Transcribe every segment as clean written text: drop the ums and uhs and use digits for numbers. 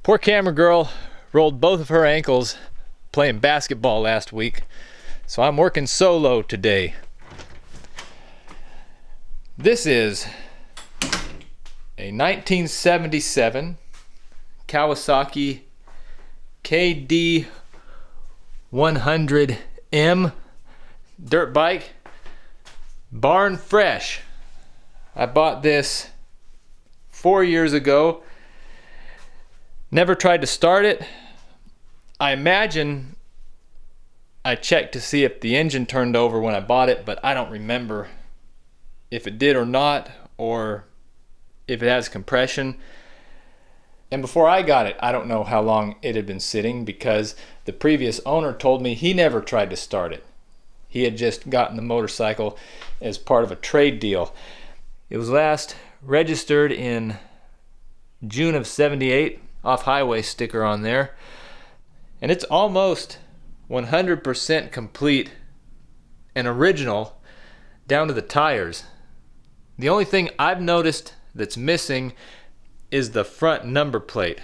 Poor camera girl rolled both of her ankles playing basketball last week, so I'm working solo today. This is a 1977 Kawasaki KD100M dirt bike, barn fresh. I bought this 4 years ago. Never tried to start it. I imagine I checked to see if the engine turned over when I bought it, but I don't remember if it did or not, or if it has compression. And before I got it, I don't know how long it had been sitting, because the previous owner told me he never tried to start it. He had just gotten the motorcycle as part of a trade deal. It was last registered in June of '78, off-highway sticker on there, and it's almost 100% complete and original down to the tires. The only thing I've noticed that's missing is the front number plate,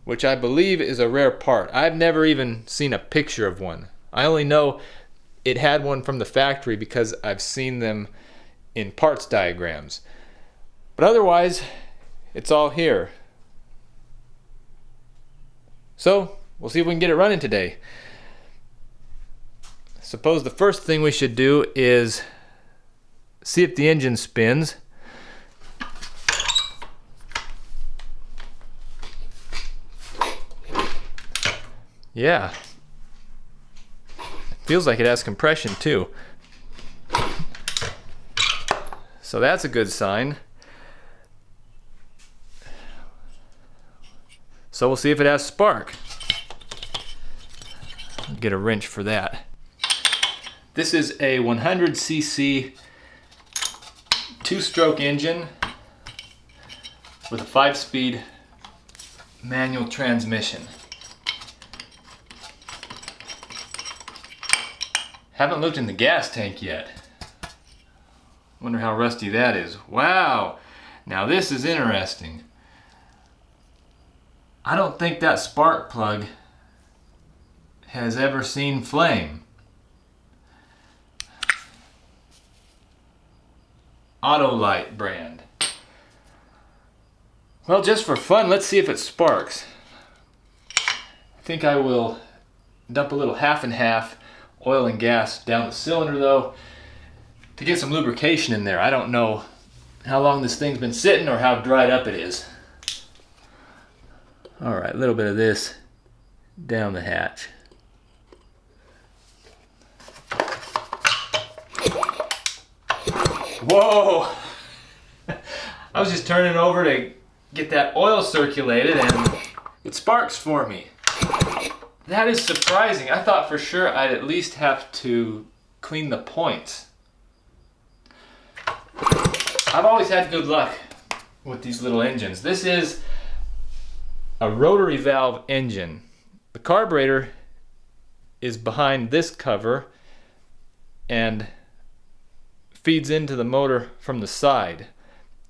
which I believe is a rare part. I've never even seen a picture of one. I only know it had one from the factory because I've seen them in parts diagrams. But otherwise, it's all here. So, we'll see if we can get it running today. Suppose the first thing we should do is see if the engine spins. Yeah. Feels like it has compression too. So that's a good sign. So we'll see if it has spark. Get a wrench for that. This is a 100cc two-stroke engine with a 5-speed manual transmission. Haven't looked in the gas tank yet. Wonder how rusty that is. Wow! Now this is interesting. I don't think that spark plug has ever seen flame. Autolite brand. Well, just for fun, let's see if it sparks. I think I will dump a little half and half oil and gas down the cylinder though to get some lubrication in there. I don't know how long this thing's been sitting or how dried up it is. Alright, a little bit of this down the hatch. Whoa! I was just turning over to get that oil circulated and it sparks for me. That is surprising. I thought for sure I'd at least have to clean the points. I've always had good luck with these little engines. This is a rotary valve engine. The carburetor is behind this cover and feeds into the motor from the side.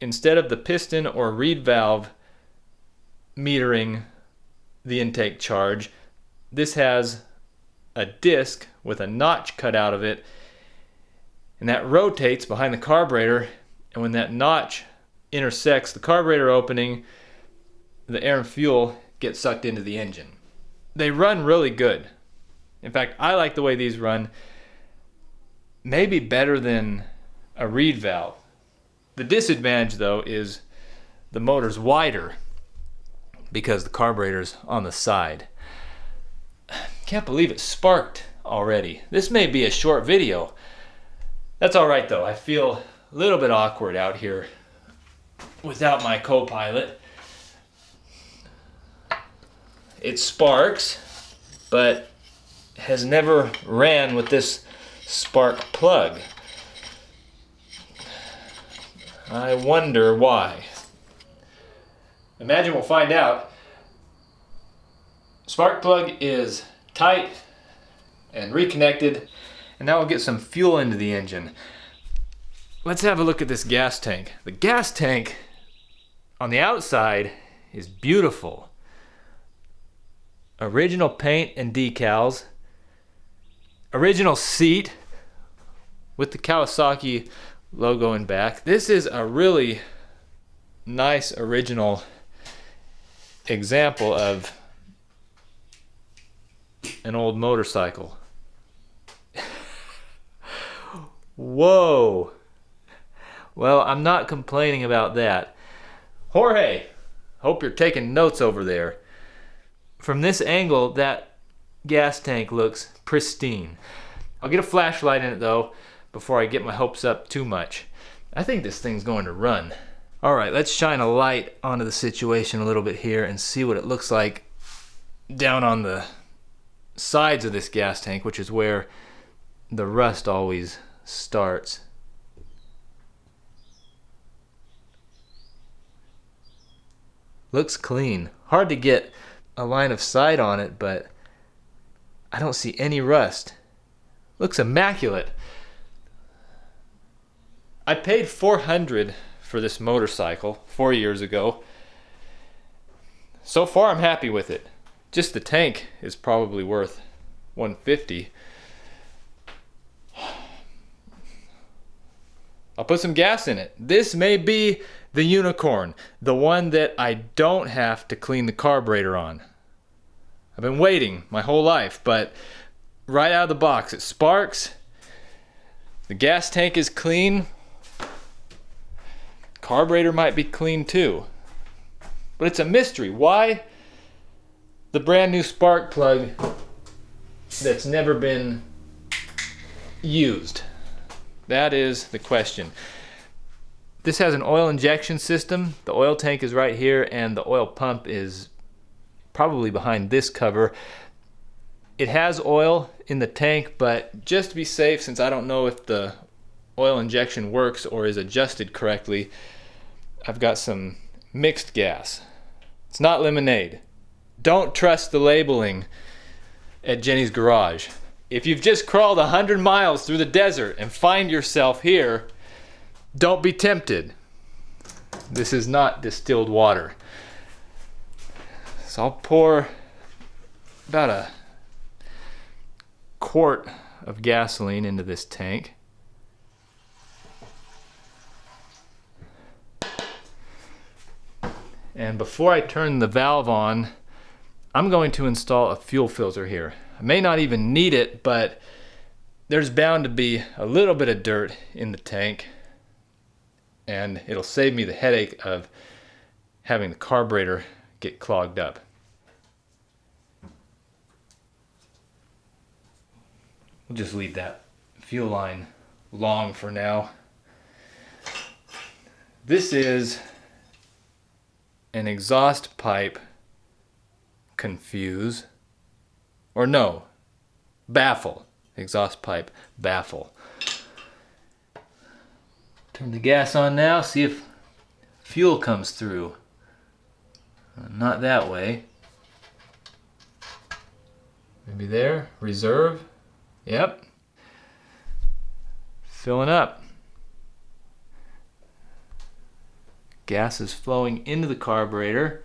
Instead of the piston or reed valve metering the intake charge, this has a disc with a notch cut out of it, and that rotates behind the carburetor, and when that notch intersects the carburetor opening, the air and fuel get sucked into the engine. They run really good. In fact, I like the way these run, maybe better than a reed valve. The disadvantage though is the motor's wider because the carburetor's on the side. Can't believe it sparked already. This may be a short video. That's alright though. I feel a little bit awkward out here without my co-pilot. It sparks, but has never ran with this spark plug. I wonder why. Imagine we'll find out. Spark plug is tight and reconnected, and now we'll get some fuel into the engine. Let's have a look at this gas tank. The gas tank on the outside is beautiful. Original paint and decals. Original seat with the Kawasaki logo in back. This is a really nice original example of an old motorcycle. Whoa. Well, I'm not complaining about that. Jorge, hope you're taking notes over there. From this angle, that gas tank looks pristine. I'll get a flashlight in it though before I get my hopes up too much. I think this thing's going to run. Alright, let's shine a light onto the situation a little bit here and see what it looks like down on the sides of this gas tank, which is where the rust always starts. Looks clean. Hard to get a line of sight on it, but I don't see any rust. Looks immaculate. I paid $400 for this motorcycle 4 years ago. So far I'm happy with it. Just the tank is probably worth $150. I'll put some gas in it. This may be the unicorn, the one that I don't have to clean the carburetor on. I've been waiting my whole life, but right out of the box it sparks. The gas tank is clean. Carburetor might be clean too. But it's a mystery. Why the brand new spark plug that's never been used? That is the question. This has an oil injection system. The oil tank is right here and the oil pump is probably behind this cover. It has oil in the tank, but just to be safe, since I don't know if the oil injection works or is adjusted correctly, I've got some mixed gas. It's not lemonade. Don't trust the labeling at Jenny's Garage. If you've just crawled 100 miles through the desert and find yourself here, don't be tempted. This is not distilled water. So I'll pour about a quart of gasoline into this tank. And before I turn the valve on, I'm going to install a fuel filter here. I may not even need it, but there's bound to be a little bit of dirt in the tank, and it'll save me the headache of having the carburetor get clogged up. We'll just leave that fuel line long for now. This is an exhaust pipe confuse, or no, baffle. Exhaust pipe baffle. Turn the gas on now, see if fuel comes through. Not that way. Maybe there, reserve. Yep. Filling up. Gas is flowing into the carburetor,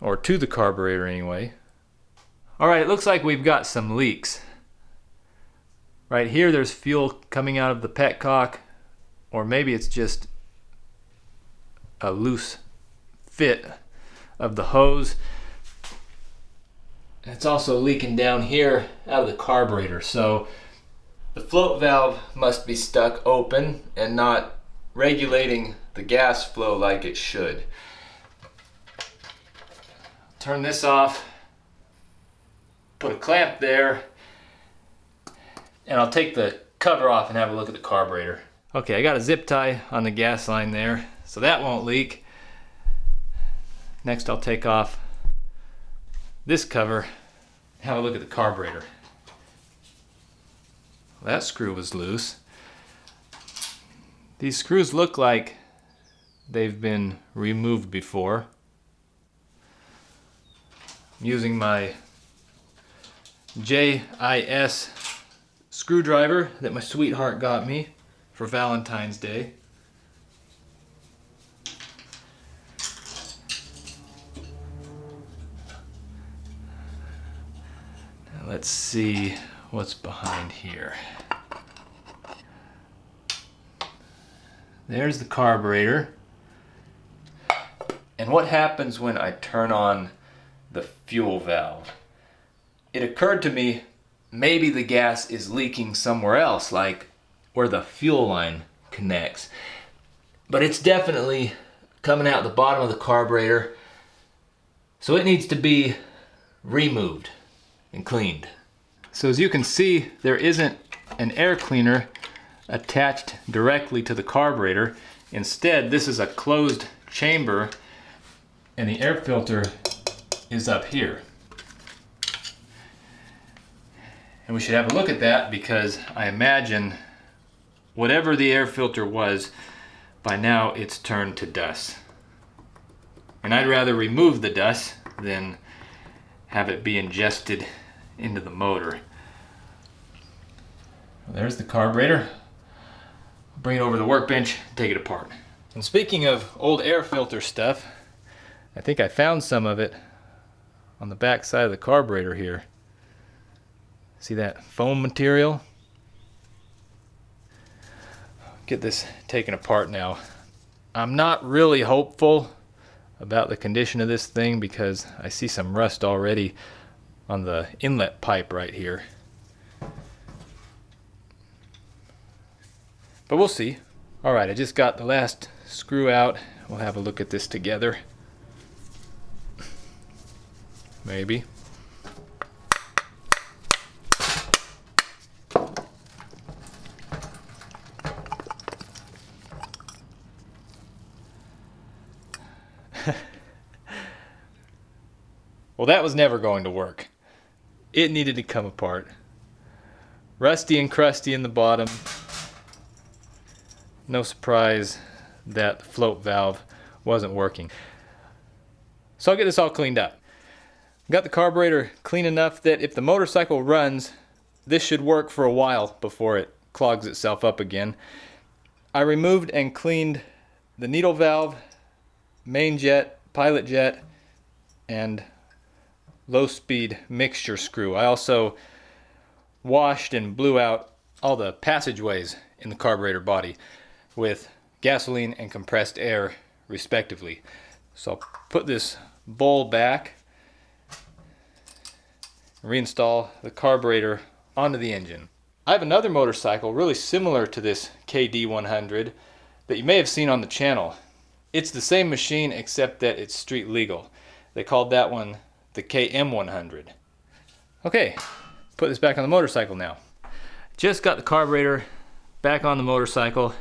or to the carburetor anyway. Alright, it looks like we've got some leaks. Right here there's fuel coming out of the petcock, or maybe it's just a loose fit of the hose. It's also leaking down here out of the carburetor, so the float valve must be stuck open and not regulating the gas flow like it should. Turn this off, put a clamp there, and I'll take the cover off and have a look at the carburetor. Okay, I got a zip tie on the gas line there, so that won't leak. Next I'll take off this cover and have a look at the carburetor. That screw was loose. These screws look like they've been removed before. I'm using my JIS screwdriver that my sweetheart got me for Valentine's Day. Let's see what's behind here. There's the carburetor. And what happens when I turn on the fuel valve? It occurred to me, maybe the gas is leaking somewhere else, like where the fuel line connects. But it's definitely coming out the bottom of the carburetor, so it needs to be removed and cleaned. So as you can see, there isn't an air cleaner attached directly to the carburetor. Instead, this is a closed chamber and the air filter is up here. And we should have a look at that, because I imagine whatever the air filter was, by now it's turned to dust. And I'd rather remove the dust than have it be ingested into the motor. There's the carburetor. I'll bring it over to the workbench, take it apart. And speaking of old air filter stuff, I think I found some of it on the back side of the carburetor here. See that foam material? Get this taken apart now. I'm not really hopeful about the condition of this thing because I see some rust already on the inlet pipe right here. But we'll see. Alright, I just got the last screw out. We'll have a look at this together. Maybe. Well, that was never going to work. It needed to come apart. Rusty and crusty in the bottom. No surprise that the float valve wasn't working. So I'll get this all cleaned up. Got the carburetor clean enough that if the motorcycle runs, this should work for a while before it clogs itself up again. I removed and cleaned the needle valve, main jet, pilot jet, and low speed mixture screw. I also washed and blew out all the passageways in the carburetor body with gasoline and compressed air respectively. So I'll put this bowl back, reinstall the carburetor onto the engine. I have another motorcycle really similar to this KD100 that you may have seen on the channel. It's the same machine except that it's street legal. They called that one the KM100. Okay, put this back on the motorcycle now. Just got the carburetor back on the motorcycle,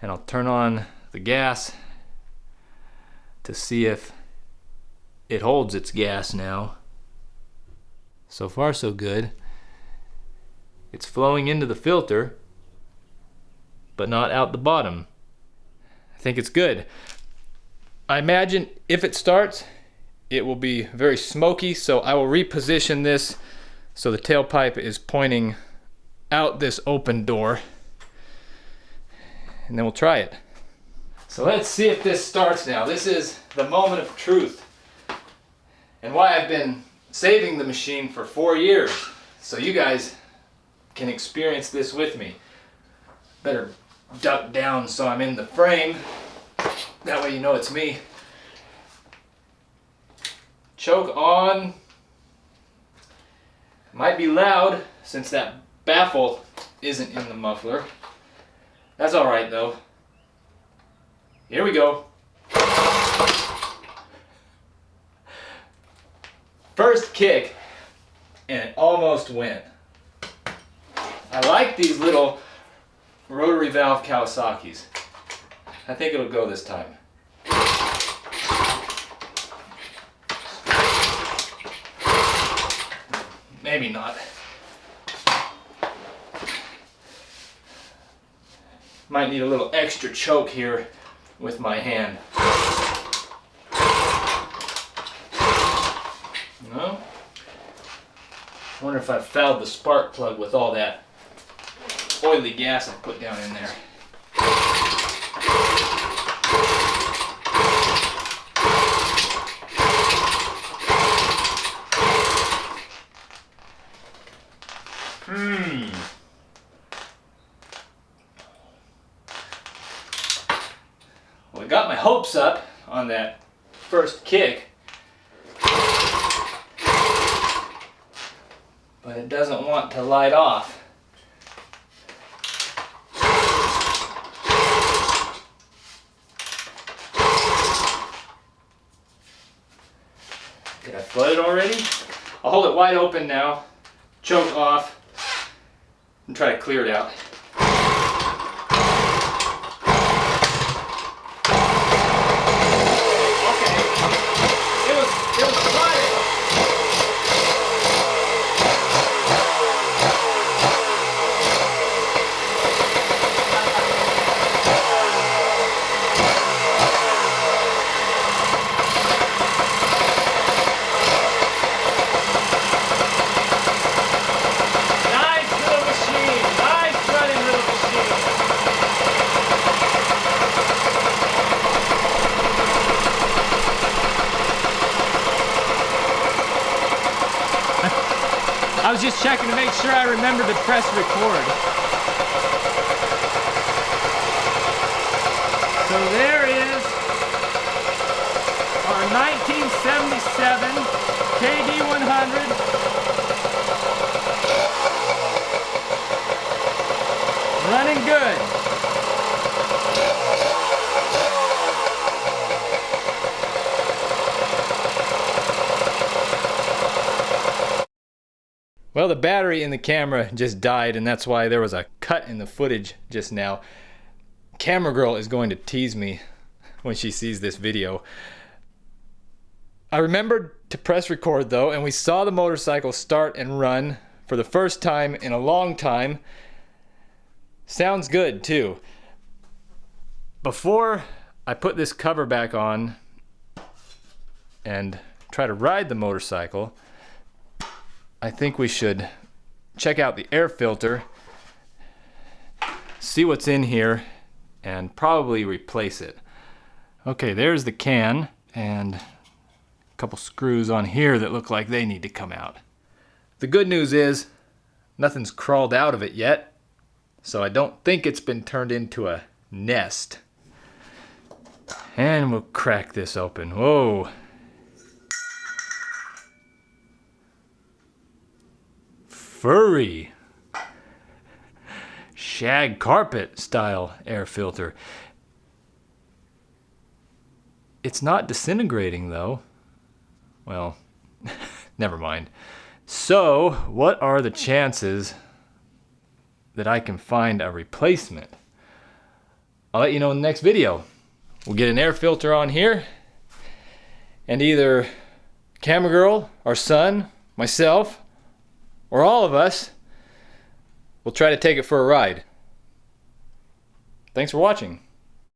and I'll turn on the gas to see if it holds its gas now. So far so good. It's flowing into the filter, but not out the bottom. I think it's good. I imagine if it starts, it will be very smoky, so I will reposition this so the tailpipe is pointing out this open door, and then we'll try it. So let's see if this starts now. This is the moment of truth, and why I've been saving the machine for 4 years, so you guys can experience this with me. Better duck down so I'm in the frame. That way you know it's me. Choke on. Might be loud since that baffle isn't in the muffler. That's alright though. Here we go. First kick, and it almost went. I like these little rotary valve Kawasaki's. I think it'll go this time. Maybe not. Might need a little extra choke here with my hand. No? I wonder if I fouled the spark plug with all that oily gas I put down in there. hopes up on that first kick, but it doesn't want to light off. Did I flood it already? I'll hold it wide open now, choke off, and try to clear it out. I was just checking to make sure I remembered to press record. So there is our 1977 KD100 running good. Well, the battery in the camera just died, and that's why there was a cut in the footage just now. Camera girl is going to tease me when she sees this video. I remembered to press record though, and we saw the motorcycle start and run for the first time in a long time. Sounds good too. Before I put this cover back on and try to ride the motorcycle, I think we should check out the air filter, see what's in here, and probably replace it. Okay, there's the can, and a couple screws on here that look like they need to come out. The good news is nothing's crawled out of it yet, so I don't think it's been turned into a nest. And we'll crack this open. Whoa. Furry shag carpet style air filter. It's not disintegrating though. Well, never mind. So, what are the chances that I can find a replacement? I'll let you know in the next video. We'll get an air filter on here, and either Camera Girl, our son, myself, or all of us will try to take it for a ride. Thanks for watching.